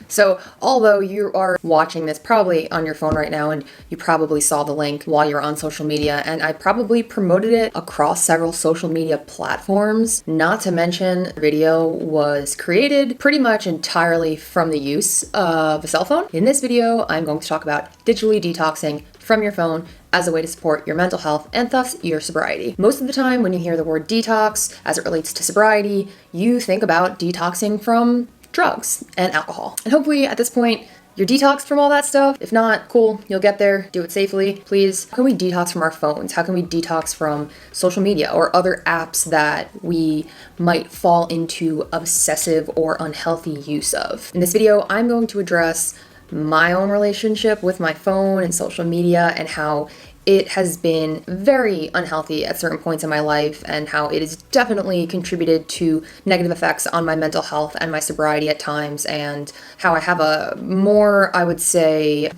So although you are watching this probably on your phone right now and you probably saw the link while you're on social media, and I probably promoted it across several social media platforms, not to mention the video was created pretty much entirely from the use of a cell phone. In this video, I'm going to talk about digitally detoxing from your phone as a way to support your mental health and thus your sobriety. Most of the time when you hear the word detox as it relates to sobriety, you think about detoxing from drugs and alcohol. And hopefully at this point, you're detoxed from all that stuff. If not, cool, you'll get there. Do it safely, please. How can we detox from our phones? How can we detox from social media or other apps that we might fall into obsessive or unhealthy use of? In this video, I'm going to address my own relationship with my phone and social media and how it has been very unhealthy at certain points in my life and how it has definitely contributed to negative effects on my mental health and my sobriety at times, and how I have a more, I would say,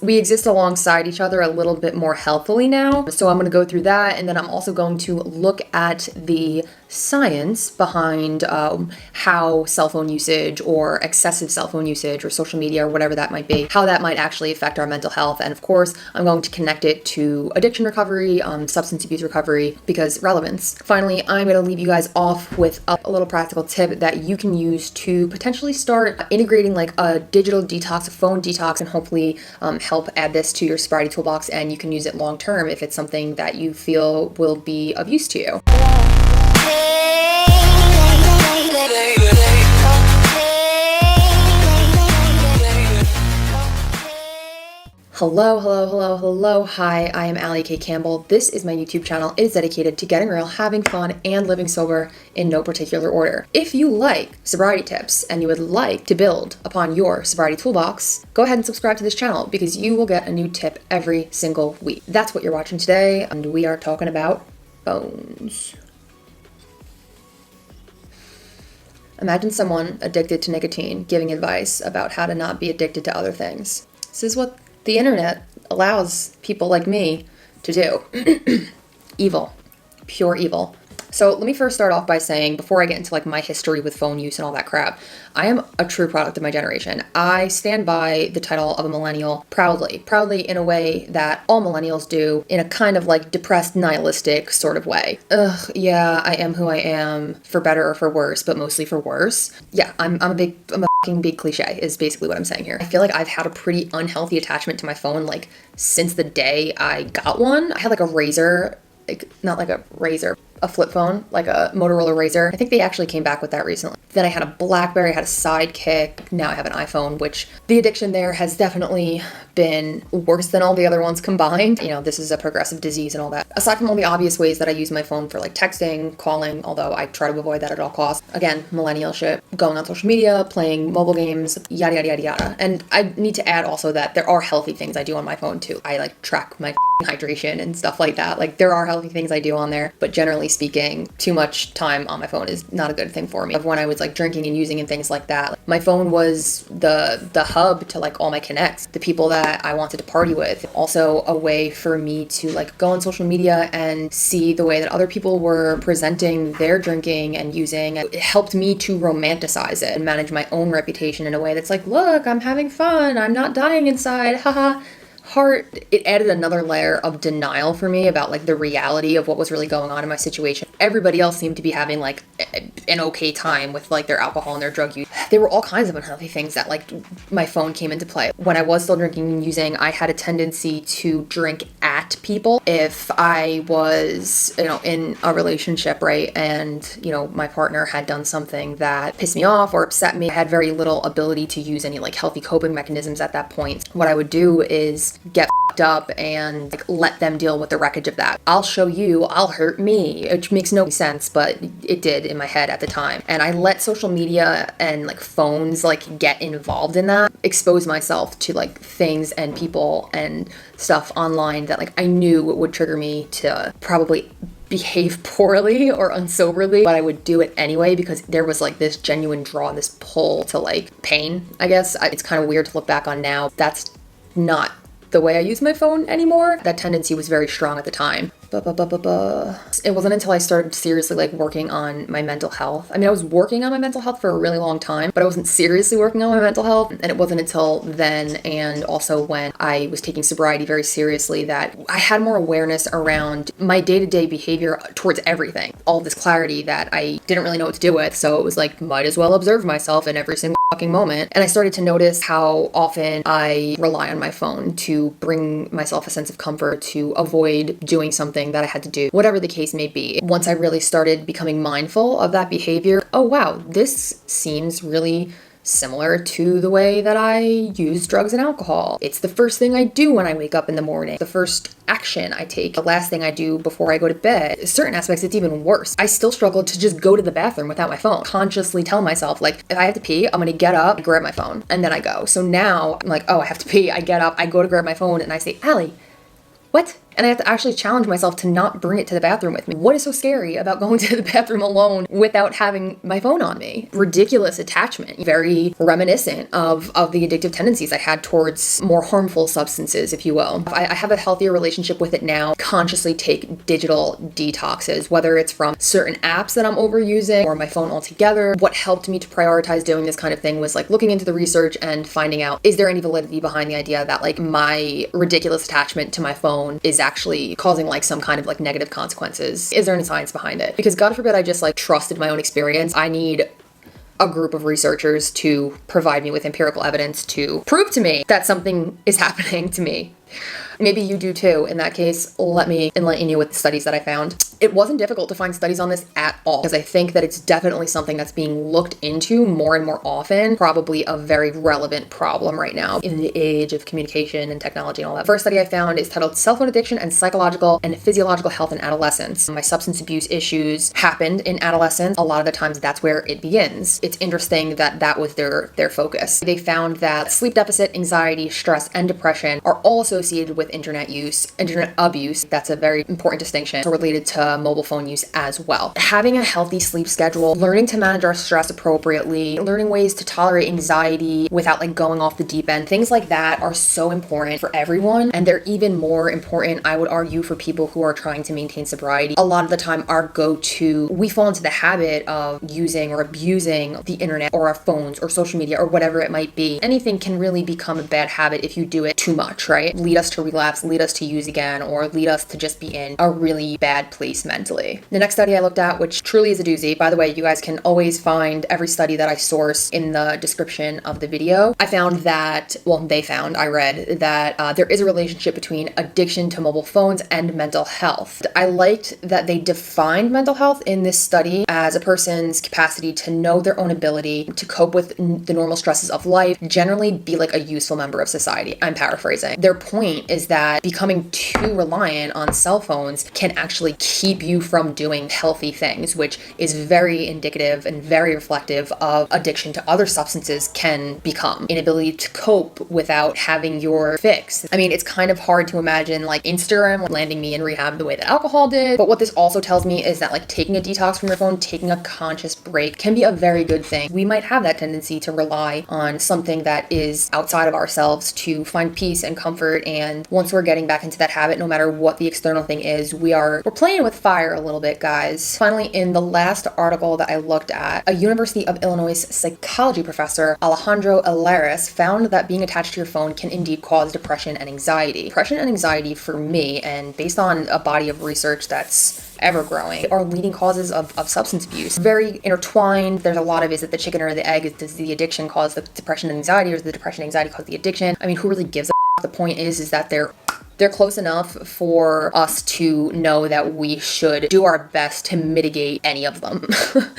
we exist alongside each other a little bit more healthily now. So I'm going to go through that, and then I'm also going to look at the science behind how cell phone usage or excessive cell phone usage or social media or whatever that might be, how that might actually affect our mental health. And of course, I'm going to connect it to addiction recovery, substance abuse recovery, because relevance. Finally, I'm going to leave you guys off with a little practical tip that you can use to potentially start integrating like a digital detox, a phone detox, and hopefully help add this to your sobriety toolbox, and you can use it long term if it's something that you feel will be of use to you. Hello. Hi, I am Allie K. Campbell. This is my YouTube channel. It is dedicated to getting real, having fun, and living sober in no particular order. If you like sobriety tips and you would like to build upon your sobriety toolbox, go ahead and subscribe to this channel because you will get a new tip every single week. That's what you're watching today, and we are talking about phones. Imagine someone addicted to nicotine giving advice about how to not be addicted to other things. This is what the internet allows people like me to do. Evil. Pure evil. So let me first start off by saying, before I get into like my history with phone use and all that crap, I am a true product of my generation. I stand by the title of a millennial proudly in a way that all millennials do, in a kind of like depressed, nihilistic sort of way. Ugh, yeah, I am who I am, for better or for worse, but mostly for worse. Yeah, I'm a fucking big cliche is basically what I'm saying here. I feel like I've had a pretty unhealthy attachment to my phone like since the day I got one. I had like a Razr, like not like a Razr, a flip phone, like a Motorola Razr. I think they actually came back with that recently. Then I had a BlackBerry, I had a Sidekick. Now I have an iPhone, which the addiction there has definitely been worse than all the other ones combined. You know, this is a progressive disease and all that. Aside from all the obvious ways that I use my phone for like texting, calling, although I try to avoid that at all costs. Again, millennial shit, going on social media, playing mobile games, yada, yada, yada, yada. And I need to add also that there are healthy things I do on my phone too. I like track my hydration and stuff like that. Like there are healthy things I do on there, but generally speaking, too much time on my phone is not a good thing for me. When I was like drinking and using and things like that, like, my phone was the hub to like all my connects, the people that I wanted to party with. Also a way for me to like go on social media and see the way that other people were presenting their drinking and using. It helped me to romanticize it and manage my own reputation in a way that's like, look, I'm having fun, I'm not dying inside, haha. It added another layer of denial for me about like the reality of what was really going on in my situation. Everybody else seemed to be having like an okay time with like their alcohol and their drug use. There were all kinds of unhealthy things that like my phone came into play. When I was still drinking and using, I had a tendency to drink at people. If I was, in a relationship, right, and, my partner had done something that pissed me off or upset me, I had very little ability to use any like healthy coping mechanisms at that point. What I would do is get f***ed up and like, let them deal with the wreckage of that. I'll show you, I'll hurt me, which makes no sense, but it did in my head at the time. And I let social media and like phones like get involved in that, expose myself to like things and people and stuff online that like I knew would trigger me to probably behave poorly or unsoberly, but I would do it anyway because there was like this genuine draw, this pull to like pain, I guess. It's kind of weird to look back on now. That's not the way I use my phone anymore. That tendency was very strong at the time. It wasn't until I started seriously like working on my mental health. I mean, I was working on my mental health for a really long time, but I wasn't seriously working on my mental health. And it wasn't until then, and also when I was taking sobriety very seriously, that I had more awareness around my day-to-day behavior towards everything. All this clarity that I didn't really know what to do with. So it was like, might as well observe myself in every single fucking moment. And I started to notice how often I rely on my phone to bring myself a sense of comfort, to avoid doing something that I had to do, whatever the case may be. Once I really started becoming mindful of that behavior, oh wow, this seems really similar to the way that I use drugs and alcohol. It's the first thing I do when I wake up in the morning, the first action I take, the last thing I do before I go to bed. Certain aspects, it's even worse. I still struggle to just go to the bathroom without my phone. Consciously tell myself, like, if I have to pee, I'm gonna get up, grab my phone, and then I go. So now I'm like, oh, I have to pee, I get up, I go to grab my phone, and I say, Allie, what? And I have to actually challenge myself to not bring it to the bathroom with me. What is so scary about going to the bathroom alone without having my phone on me? Ridiculous attachment. Very reminiscent of the addictive tendencies I had towards more harmful substances, if you will. I have a healthier relationship with it now. Consciously take digital detoxes, whether it's from certain apps that I'm overusing or my phone altogether. What helped me to prioritize doing this kind of thing was like looking into the research and finding out, is there any validity behind the idea that like my ridiculous attachment to my phone is actually causing like some kind of like negative consequences? Is there any science behind it? Because God forbid I just like trusted my own experience. I need a group of researchers to provide me with empirical evidence to prove to me that something is happening to me. Maybe you do too. In that case, let me enlighten you with the studies that I found. It wasn't difficult to find studies on this at all, because I think that it's definitely something that's being looked into more and more often. Probably a very relevant problem right now in the age of communication and technology and all that. First study I found is titled Cell Phone Addiction and Psychological and Physiological Health in Adolescence. My substance abuse issues happened in adolescence. A lot of the times that's where it begins. It's interesting that that was their focus. They found that sleep deficit, anxiety, stress, and depression are all associated with internet use, internet abuse. That's a very important distinction. So related to mobile phone use as well. Having a healthy sleep schedule, learning to manage our stress appropriately, learning ways to tolerate anxiety without like going off the deep end, things like that are so important for everyone. And they're even more important, I would argue, for people who are trying to maintain sobriety. A lot of the time we fall into the habit of using or abusing the internet or our phones or social media or whatever it might be. Anything can really become a bad habit if you do it too much, right? Lead us to relapse, lead us to use again, or lead us to just be in a really bad place mentally. The next study I looked at, which truly is a doozy, by the way, you guys can always find every study that I source in the description of the video. I read that there is a relationship between addiction to mobile phones and mental health. I liked that they defined mental health in this study as a person's capacity to know their own ability to cope with the normal stresses of life, generally be like a useful member of society. I'm paraphrasing. Their point is that becoming too reliant on cell phones can actually keep you from doing healthy things, which is very indicative and very reflective of addiction to other substances can become. Inability to cope without having your fix. I mean, it's kind of hard to imagine like Instagram landing me in rehab the way that alcohol did, but what this also tells me is that like taking a detox from your phone, taking a conscious break can be a very good thing. We might have that tendency to rely on something that is outside of ourselves to find peace and comfort, and once we're getting back into that habit, no matter what the external thing is, we're playing with fire a little bit, guys. Finally, in the last article that I looked at, a University of Illinois psychology professor, Alejandro Alares, found that being attached to your phone can indeed cause depression and anxiety. Depression and anxiety for me, and based on a body of research that's ever growing, are leading causes of substance abuse. Very intertwined. There's a lot of, is it the chicken or the egg? Does the addiction cause the depression and anxiety, or does the depression and anxiety cause the addiction? I mean, who really gives a f? The point is that they're close enough for us to know that we should do our best to mitigate any of them.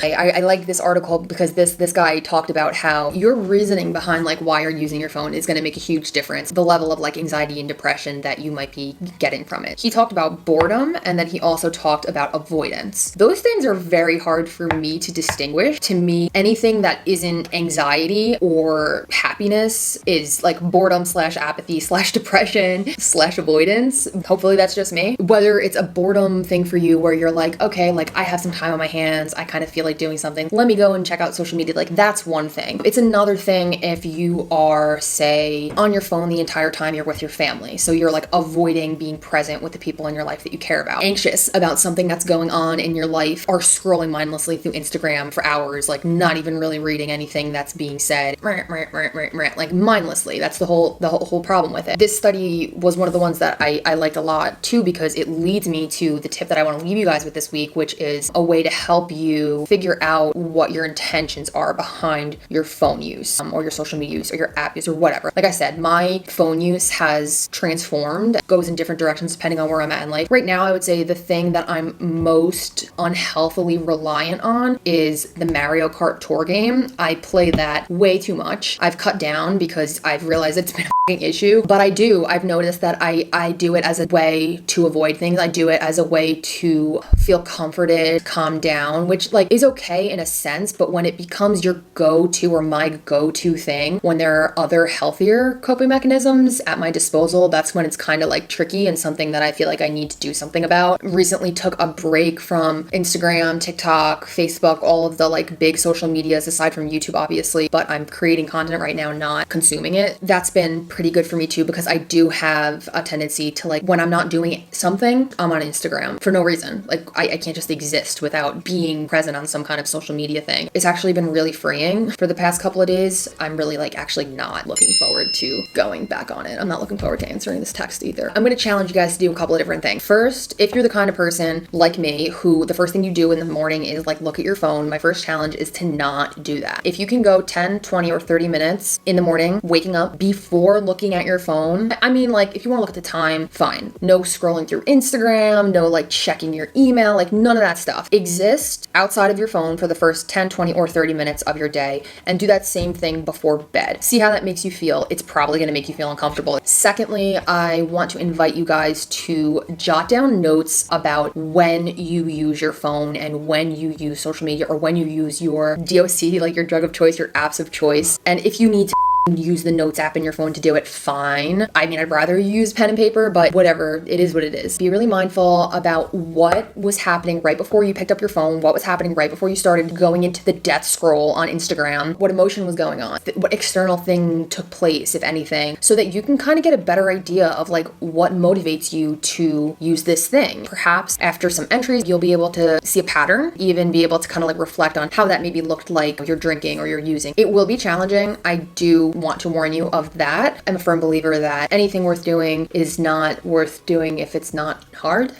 I like this article because this guy talked about how your reasoning behind like why you're using your phone is going to make a huge difference. The level of like anxiety and depression that you might be getting from it. He talked about boredom, and then he also talked about avoidance. Those things are very hard for me to distinguish. To me, anything that isn't anxiety or happiness happiness is like boredom / apathy / depression / avoidance. Hopefully that's just me. Whether it's a boredom thing for you where you're like, okay, like I have some time on my hands, I kind of feel like doing something, let me go and check out social media. Like that's one thing. It's another thing if you are, say, on your phone the entire time you're with your family. So you're like avoiding being present with the people in your life that you care about, anxious about something that's going on in your life, or scrolling mindlessly through Instagram for hours, like not even really reading anything that's being said, like mindlessly. That's the whole problem with it. This study was one of the ones that I liked a lot too, because it leads me to the tip that I want to leave you guys with this week, which is a way to help you figure out what your intentions are behind your phone use, or your social media use, or your app use, or whatever. Like I said, my phone use has transformed, goes in different directions depending on where I'm at in life. Right now, I would say the thing that I'm most unhealthily reliant on is the Mario Kart tour game. I play that way too much. I've cut down because I've realized it's been a issue, but I've noticed that I do it as a way to avoid things. I do it as a way to feel comforted, calm down, which like is okay in a sense, but when it becomes your go-to or my go-to thing, when there are other healthier coping mechanisms at my disposal, that's when it's kind of like tricky and something that I feel like I need to do something about. Recently took a break from Instagram, TikTok, Facebook, all of the like big social medias aside from YouTube, obviously, but I'm creating content right now, not consuming it. That's been pretty good for me too, because I do have a tendency to like, when I'm not doing something, I'm on Instagram for no reason. Like I can't just exist without being present on some kind of social media thing. It's actually been really freeing for the past couple of days. I'm really like actually not looking forward to going back on it. I'm not looking forward to answering this text either. I'm going to challenge you guys to do a couple of different things. First, if you're the kind of person like me who the first thing you do in the morning is like look at your phone, my first challenge is to not do that. If you can go 10, 20, or 30 minutes in the morning, waking up before looking at your phone. I mean, like if you want to look at the time, fine. No scrolling through Instagram, no like checking your email, like none of that stuff. Exist outside of your phone for the first 10, 20, or 30 minutes of your day, and do that same thing before bed. See how that makes you feel. It's probably going to make you feel uncomfortable. Secondly, I want to invite you guys to jot down notes about when you use your phone and when you use social media, or when you use your DOC, like your drug of choice, your apps of choice. And if you need to use the notes app in your phone to do it, fine. I mean, I'd rather use pen and paper, but whatever, it is what it is. Be really mindful about what was happening right before you picked up your phone, what was happening right before you started going into the death scroll on Instagram, what emotion was going on, what external thing took place, if anything, so that you can kind of get a better idea of like what motivates you to use this thing. Perhaps after some entries, you'll be able to see a pattern, even be able to kind of like reflect on how that maybe looked like you're drinking or you're using. It will be challenging. I do want to warn you of that. I'm a firm believer that anything worth doing is not worth doing if it's not hard.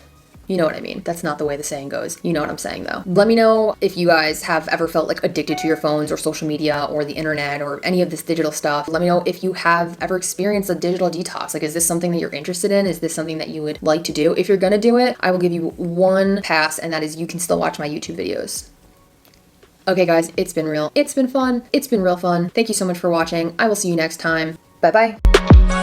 You know what I mean? That's not the way the saying goes. You know what I'm saying though. Let me know if you guys have ever felt like addicted to your phones or social media or the internet or any of this digital stuff. Let me know if you have ever experienced a digital detox. Like, is this something that you're interested in? Is this something that you would like to do? If you're gonna do it, I will give you one pass, and that is you can still watch my YouTube videos. Okay guys, it's been real. It's been fun. It's been real fun. Thank you so much for watching. I will see you next time. Bye bye.